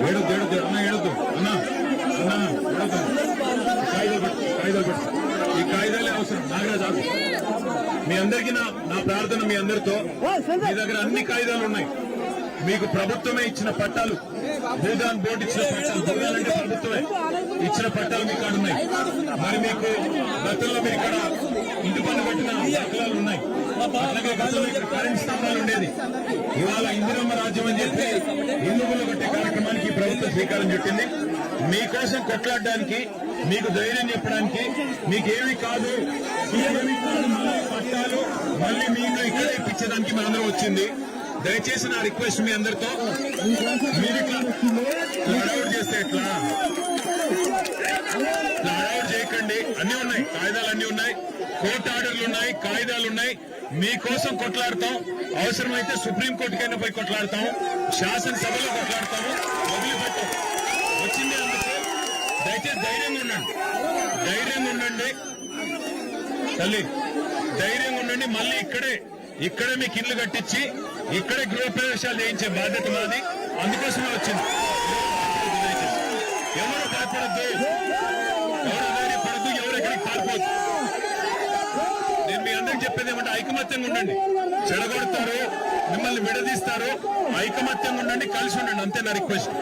ఏడొద్దు అన్న ఏడొద్దు అన్న కాగితాలు పెట్టు ఈ కాగితాలే అవసరం నాగరాజు మీ అందరికీ నా ప్రార్థన మీ అందరితో మీ దగ్గర అన్ని కాగితాలు ఉన్నాయి మీకు ప్రభుత్వమే ఇచ్చిన పట్టాలు భూదాన్ బోర్డు ఇచ్చిన పట్టాలు భూదాన్ అంటే ప్రభుత్వమే ఇచ్చిన పట్టాలు మీకు కాడ ఉన్నాయి మరి మీకు గతంలో మీరు ఇక్కడ ఇంటి పన్ను కట్టిన దాఖలాలు ఉన్నాయి అట్లాగే గతంలో ఇక్కడ కరెంట్ స్తంభాలు ఉండేది ఇవాళ ఇందిరమ్మ రాజ్యం అని చెప్పి హిందువులు కట్టే కార్యక్రమానికి ప్రభుత్వం శ్రీకారం చుట్టింది మీకోసం కొట్లాడడానికి మీకు ధైర్యం చెప్పడానికి మీకేమి కాదు మళ్ళీ పట్టాలు మళ్ళీ మీకు ఇక్కడే ఇప్పించడానికి మనందరం వచ్చింది దయచేసి నా రిక్వెస్ట్ మీ అందరితో మీరు ఇట్లా హడావుడు చేస్తే ఎట్లా హడావుడు చేయకండి అన్ని ఉన్నాయి కాగితాలు అన్ని ఉన్నాయి కోర్టు ఆర్డర్లు ఉన్నాయి కాగితాలు ఉన్నాయి మీకోసం కొట్లాడతాం అవసరమైతే సుప్రీంకోర్టుకైనా పోయి కొట్లాడతాం శాసనసభలో కొట్లాడతాము వదిలిపెట్టాం వచ్చింది అందుకు దయచేసి ధైర్యంగా ఉండండి తల్లి ధైర్యంగా ఉండండి మళ్ళీ ఇక్కడే మీకు ఇల్లు కట్టించి ఇక్కడే గృహప్రవేశాలు చేయించే బాధ్యత మాది అందుకోసమే వచ్చింది ఎవరు భయపడద్దు ఎవరు ధైర్యపడద్దు ఎవరు ఎక్కడికి పారిపోద్దు నేను మీ అందరికి చెప్పేది ఏమంటే ఐకమత్యంగా ఉండండి చెడగొడతారు మిమ్మల్ని విడదీస్తారు ఐకమత్యంగా ఉండండి కలిసి ఉండండి అంతే నా రిక్వెస్ట్